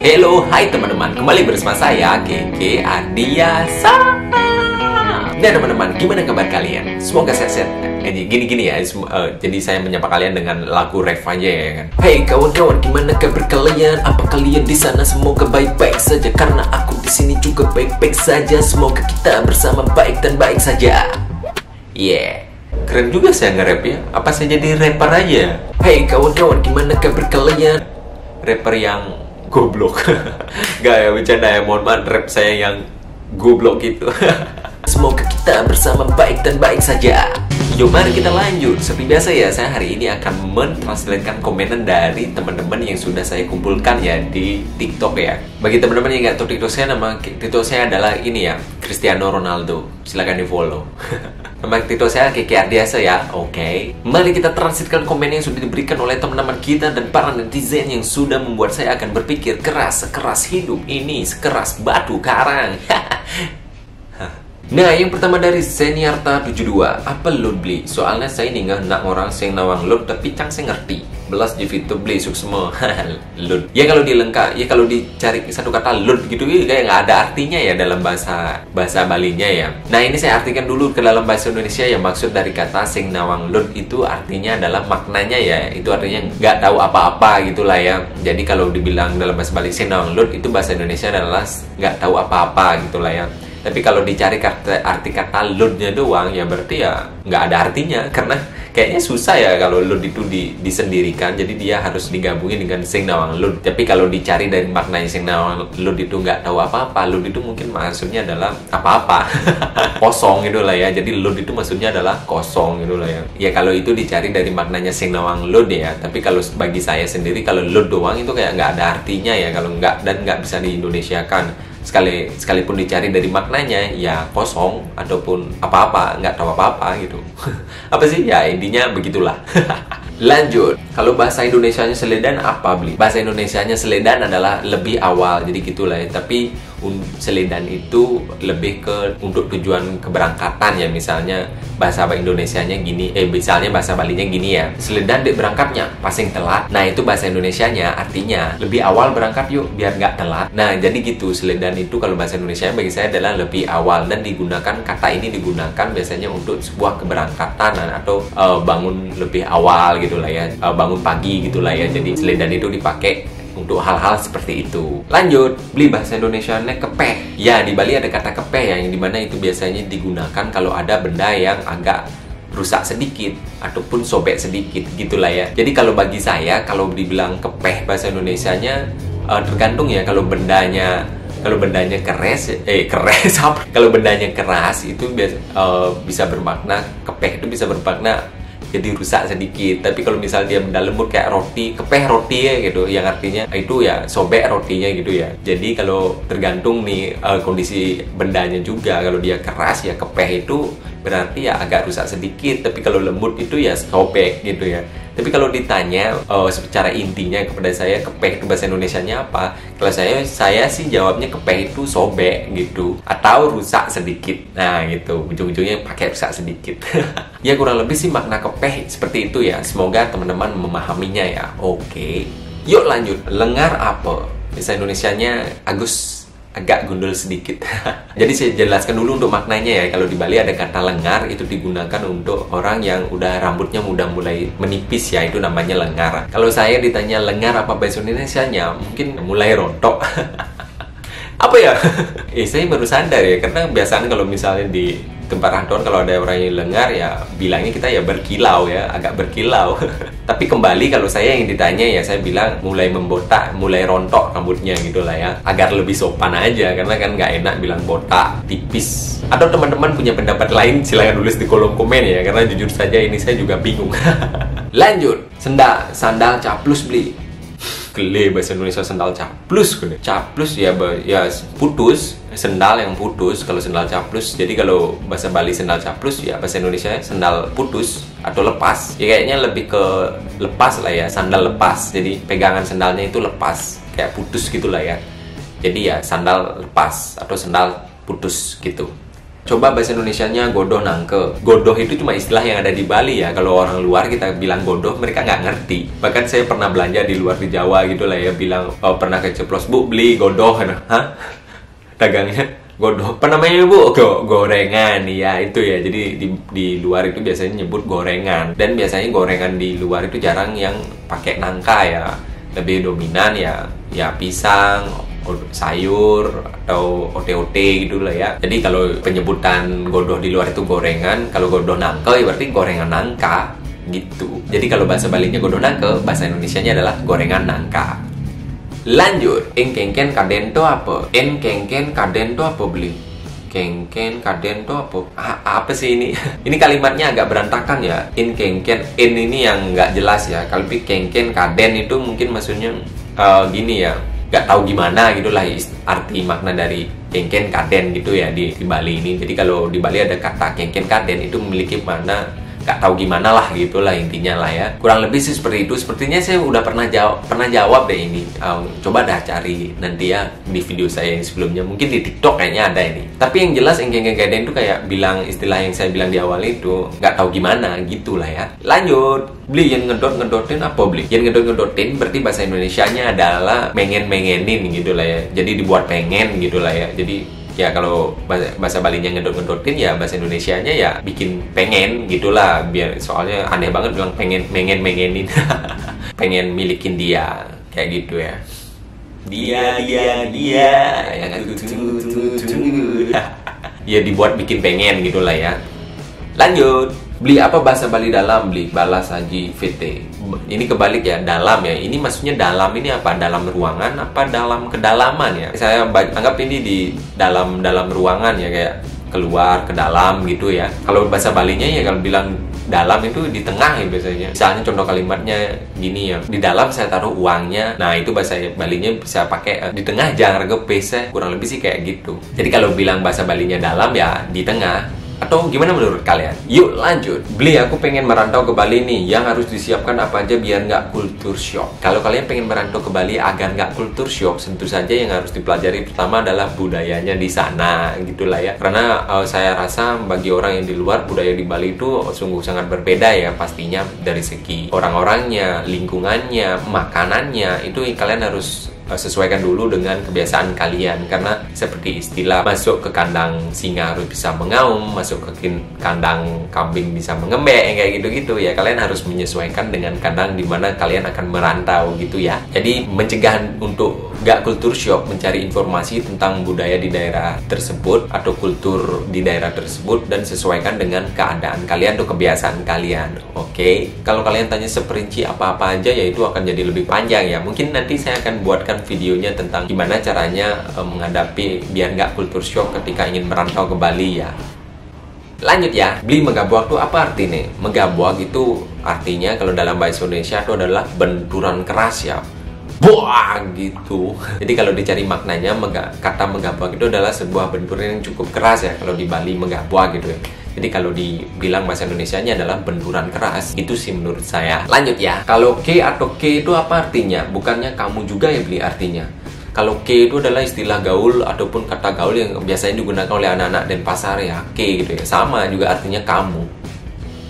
Hello, hai teman-teman, kembali bersama saya Keke Adiasa. Nah teman-teman, gimana kabar kalian? Semoga sehat-sehat. Gini ya, jadi saya menyapa kalian dengan lagu ref aja ya kan. Hey kawan-kawan, gimana kabar kalian? Apa kalian di sana semoga baik-baik saja? Karena aku di sini juga baik-baik saja. Semoga kita bersama baik dan baik saja. Yeah. Keren juga saya nge-rap ya. Apa saya jadi rapper aja? Hey kawan-kawan, gimana kabar kalian? Rapper yang goblok. Gak ya, bercanda ya, mohon maaf, rap saya yang goblok gitu. Semoga kita bersama baik dan baik saja. Yuk mari kita lanjut. Seperti biasa ya, saya hari ini akan mentranslatekan komenan dari teman-teman yang sudah saya kumpulkan ya di TikTok ya. Bagi teman-teman yang nggak tahu TikTok saya, nama TikTok saya adalah ini ya, Cristiano Ronaldo. Silahkan di follow. Nama TikTok saya Keke Adiasa ya. Oke. Mari kita transitkan komen yang sudah diberikan oleh teman-teman kita dan para netizen yang sudah membuat saya akan berpikir keras, sekeras hidup ini, sekeras batu karang. Nah, yang pertama dari Seniarta72. Apa load beli? Soalnya saya ini nggak nak orang sing nawang load tapi cang saya ngerti. Belas di video beli suksema. Load. Ya kalau dilengkap, ya kalau dicari satu kata load gitu kayak nggak ada artinya ya dalam bahasa Balinya ya. Nah, ini saya artikan dulu ke dalam bahasa Indonesia ya. Maksud dari kata sing nawang load itu artinya adalah maknanya ya. Itu artinya nggak tahu apa-apa gitulah ya. Jadi kalau dibilang dalam bahasa Bali sing nawang load itu bahasa Indonesia adalah nggak tahu apa-apa gitulah ya. Tapi kalau dicari arti kata load-nya doang, ya berarti ya nggak ada artinya. Karena kayaknya susah ya kalau load itu disendirikan. Jadi dia harus digabungin dengan sing nawang load. Tapi kalau dicari dari maknanya sing nawang load itu nggak tahu apa-apa. Load itu mungkin maksudnya adalah apa-apa. Kosong gitu lah ya. Jadi load itu maksudnya adalah kosong gitu lah ya. Ya kalau itu dicari dari maknanya sing nawang load ya. Tapi kalau bagi saya sendiri, kalau load doang itu kayak nggak ada artinya ya. Kalau nggak, dan nggak bisa diindonesiakan. Sekalipun dicari dari maknanya ya kosong ataupun apa-apa, nggak tahu apa-apa gitu. Apa sih ya, intinya begitulah. Lanjut, kalau bahasa Indonesianya seledan apa beli? Bahasa Indonesianya seledan adalah lebih awal, jadi gitulah ya. Tapi seledan itu lebih ke untuk tujuan keberangkatan ya. Misalnya bahasa Indonesianya gini, misalnya bahasa Balinya gini ya. Seledan dek berangkatnya, pasing telat. Nah itu bahasa Indonesianya artinya lebih awal berangkat yuk biar nggak telat. Nah jadi gitu, seledan itu kalau bahasa Indonesia bagi saya adalah lebih awal. Dan digunakan, kata ini digunakan biasanya untuk sebuah keberangkatan atau bangun lebih awal gitulah ya, bangun pagi gitulah ya. Jadi seledan itu dipakai untuk hal-hal seperti itu. Lanjut, beli bahasa Indonesianya kepeh. Ya, di Bali ada kata kepeh ya, yang dimana itu biasanya digunakan kalau ada benda yang agak rusak sedikit ataupun sobek sedikit gitulah ya. Jadi kalau bagi saya, kalau dibilang kepeh bahasa Indonesianya tergantung ya. Kalau bendanya keras, apa? Kalau bendanya keras itu bisa bermakna kepeh, itu bisa bermakna jadi rusak sedikit. Tapi kalau misal dia benda lembut kayak roti, kepeh roti ya gitu, yang artinya itu ya sobek rotinya gitu ya. Jadi kalau tergantung nih kondisi bendanya juga. Kalau dia keras ya kepeh itu berarti ya agak rusak sedikit. Tapi kalau lembut itu ya sobek gitu ya. Tapi kalau ditanya secara intinya kepada saya, kepeh itu bahasa Indonesianya apa? Kalau saya sih jawabnya kepeh itu sobek gitu, atau rusak sedikit. Nah gitu, ujung-ujungnya pakai rusak sedikit. Ya kurang lebih sih makna kepeh seperti itu ya. Semoga teman-teman memahaminya ya. Oke, yuk lanjut. Lengar apa? Bahasa Indonesianya Agus agak gundul sedikit. Jadi saya jelaskan dulu untuk maknanya ya. Kalau di Bali ada kata lengar, itu digunakan untuk orang yang udah rambutnya udah mulai menipis ya, itu namanya lengar. Kalau saya ditanya lengar apa bahasa Indonesianya, mungkin mulai rontok. Apa ya? Saya baru sadar ya, karena biasanya kalau misalnya di tempat kantor kalau ada orang yang lengar ya bilangnya kita ya berkilau ya, agak berkilau. Tapi kembali kalau saya yang ditanya ya saya bilang mulai membotak, mulai rontok rambutnya gitu lah ya, agar lebih sopan aja, karena kan nggak enak bilang botak, tipis. Atau teman-teman punya pendapat lain silahkan tulis di kolom komen ya, karena jujur saja ini saya juga bingung. Lanjut, sandal caplus beli. Gele bahasa Indonesia sendal caplus. Caplus ya putus, sendal yang putus kalau sendal caplus. Jadi kalau bahasa Bali sendal caplus ya bahasa Indonesia sendal putus atau lepas. Ya kayaknya lebih ke lepas lah ya, sandal lepas. Jadi pegangan sandalnya itu lepas, kayak putus gitulah ya. Jadi ya sandal lepas atau sandal putus gitu. Coba bahasa Indonesianya godoh nangke. Godoh itu cuma istilah yang ada di Bali ya. Kalau orang luar kita bilang godoh, mereka nggak ngerti. Bahkan saya pernah belanja di luar di Jawa gitu lah ya, bilang oh, pernah keceplos, Bu beli godoh. Hah? Dagangnya godoh. Apa namanya Bu? Gorengan ya itu ya. Jadi di luar itu biasanya nyebut gorengan. Dan biasanya gorengan di luar itu jarang yang pakai nangka ya. Lebih dominan ya pisang, sayur atau ote-ote gitu lah ya. Jadi kalau penyebutan godoh di luar itu gorengan, kalau godoh nangke ya berarti gorengan nangka gitu. Jadi kalau bahasa Balinya godoh nangke, bahasa Indonesianya adalah gorengan nangka. Lanjut, engkengken kaden to apa? Engkengken kaden to apa beli? Kengken kaden to apa? Apa sih ini? Ini kalimatnya agak berantakan ya. Engkengken, ini yang nggak jelas ya. Kalau kengken kaden itu mungkin maksudnya gini ya. Gak tahu gimana gitulah arti makna dari kengken kaden gitu ya di Bali ini. Jadi kalau di Bali ada kata kengken kaden itu memiliki makna gak tahu gimana lah gitulah intinya lah ya. Kurang lebih sih seperti itu. Sepertinya saya udah pernah jawab deh ini. Coba dah cari nanti ya di video saya yang sebelumnya. Mungkin di TikTok kayaknya ada ini. Tapi yang jelas kengken kaden itu kayak bilang istilah yang saya bilang di awal itu gak tahu gimana gitulah ya. Lanjut. Beli yang ngedot-ngedotin apa beli? Yang ngedot-ngedotin berarti bahasa Indonesianya adalah mengen-mengenin gitu lah ya. Jadi dibuat pengen gitu lah ya. Jadi ya kalau bahasa Balinya ngedot-ngedotin ya bahasa Indonesianya ya bikin pengen gitulah. Biar soalnya aneh banget bilang pengen mengen-mengenin. Pengen milikin dia kayak gitu ya. Dia yang aku tunggu. Ya dibuat bikin pengen gitulah ya. Lanjut. Beli apa bahasa Bali dalam? Beli balas haji VT. Ini kebalik ya, dalam ya. Ini maksudnya dalam ini apa? Dalam ruangan apa dalam kedalaman ya? Saya anggap ini di dalam ruangan ya, kayak keluar ke dalam gitu ya. Kalau bahasa Balinya ya kalau bilang dalam itu di tengah ya biasanya. Misalnya contoh kalimatnya gini ya. Di dalam saya taruh uangnya. Nah, itu bahasa Balinya bisa pakai di tengah jangan regepes. Kurang lebih sih kayak gitu. Jadi kalau bilang bahasa Balinya dalam ya di tengah. Atau gimana menurut kalian? Yuk lanjut. Beli, aku pengen merantau ke Bali nih. Yang harus disiapkan apa aja biar nggak culture shock? Kalau kalian pengen merantau ke Bali agar nggak culture shock, tentu saja yang harus dipelajari pertama adalah budayanya di sana, gitulah ya. Karena saya rasa bagi orang yang di luar, budaya di Bali itu sungguh sangat berbeda ya pastinya dari segi orang-orangnya, lingkungannya, makanannya. Itu kalian harus sesuaikan dulu dengan kebiasaan kalian. Karena seperti istilah masuk ke kandang singa harus bisa mengaum, masuk ke kandang kambing bisa mengembek, kayak gitu-gitu ya. Kalian harus menyesuaikan dengan kandang di mana kalian akan merantau gitu ya. Jadi mencegah untuk gak culture shock, mencari informasi tentang budaya di daerah tersebut atau kultur di daerah tersebut dan sesuaikan dengan keadaan kalian atau kebiasaan kalian. Oke, kalau kalian tanya seperinci apa-apa aja ya itu akan jadi lebih panjang ya. Mungkin nanti saya akan buatkan videonya tentang gimana caranya menghadapi biar nggak culture shock ketika ingin merantau ke Bali ya. Lanjut ya, beli megabuak itu apa artinya? Megabuak itu artinya kalau dalam bahasa Indonesia itu adalah benturan keras ya. Buah gitu. Jadi kalau dicari maknanya kata megabuak itu adalah sebuah benturan yang cukup keras ya. Kalau di Bali megabuak gitu ya. Jadi kalau dibilang bahasa Indonesianya adalah benturan keras. Itu sih menurut saya. Lanjut ya. Kalau ke atau ke itu apa artinya? Bukannya kamu juga ya beli artinya. Kalau ke itu adalah istilah gaul ataupun kata gaul yang biasanya digunakan oleh anak-anak Denpasar ya. Ke gitu ya. Sama juga artinya kamu.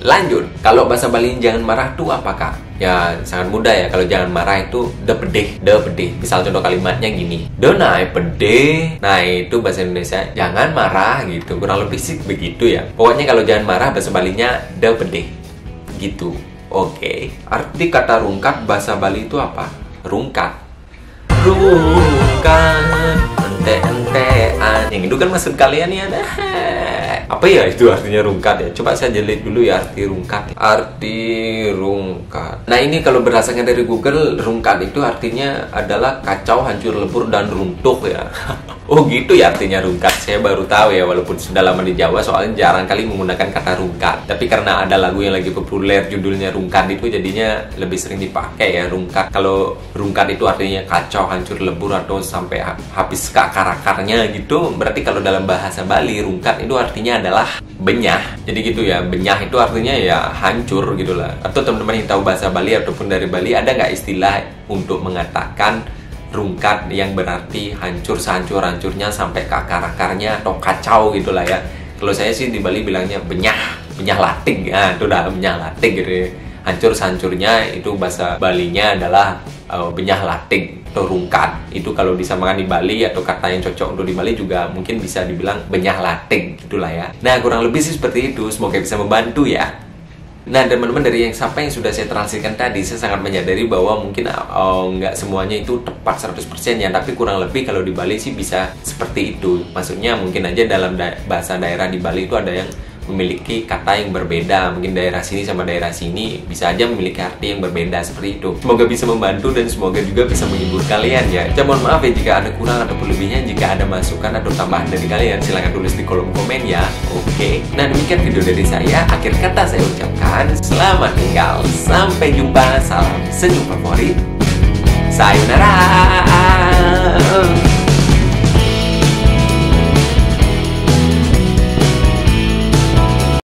Lanjut. Kalau bahasa Bali jangan marah itu apakah? Ya sangat mudah ya. Kalau jangan marah itu de pedih. Misal contoh kalimatnya gini, de naik pedih. Nah itu bahasa Indonesia jangan marah gitu. Kurang lebih sih begitu ya. Pokoknya kalau jangan marah bahasa Balinya de pedih gitu. Oke. Arti kata rungkat bahasa Bali itu apa? Rungkat. Ente-entean. Yang itu kan maksud kalian ya. Apa ya itu artinya rungkat ya? Coba saya jelid dulu ya arti rungkat. Arti rungkat. Nah ini kalau berdasarkan dari Google, rungkat itu artinya adalah kacau, hancur lebur dan runtuh ya. Oh gitu ya artinya rungkat. Saya baru tahu ya, walaupun sudah lama di Jawa soalnya jarang kali menggunakan kata rungkat. Tapi karena ada lagu yang lagi populer judulnya Rungkat itu jadinya lebih sering dipakai ya rungkat. Kalau rungkat itu artinya kacau, hancur lebur atau sampai habis ke akar-akarnya gitu. Berarti kalau dalam bahasa Bali rungkat itu artinya adalah benyah. Jadi gitu ya, benyah itu artinya ya hancur gitulah. Atau teman-teman yang tahu bahasa Bali ataupun dari Bali, ada nggak istilah untuk mengatakan rungkat yang berarti hancur sehancur-hancurnya sampai ke akar-akarnya atau kacau gitulah ya. Kalau saya sih di Bali bilangnya benyah lating. Nah, itu udah benyah lating gitu ya. Hancur-hancurnya itu bahasa Balinya adalah benyah lating atau rungkat. Itu kalau disamakan di Bali atau kata yang cocok untuk di Bali juga mungkin bisa dibilang benyah lating, gitulah ya. Nah, kurang lebih sih seperti itu. Semoga bisa membantu ya. Nah, teman-teman, dari yang saya sudah transkripsikan tadi, saya sangat menyadari bahwa mungkin nggak semuanya itu tepat 100% ya, tapi kurang lebih kalau di Bali sih bisa seperti itu. Maksudnya mungkin aja dalam bahasa daerah di Bali itu ada yang memiliki kata yang berbeda. Mungkin daerah sini sama daerah sini bisa aja memiliki arti yang berbeda seperti itu. Semoga bisa membantu dan semoga juga bisa menghibur kalian ya. Mohon maaf ya jika ada kurang atau lebihnya. Jika ada masukan atau tambahan dari kalian, silahkan tulis di kolom komen ya. Oke. Nah, demikian video dari saya. Akhir kata saya ucapkan selamat tinggal. Sampai jumpa. Salam senyum favorit. Sayonara.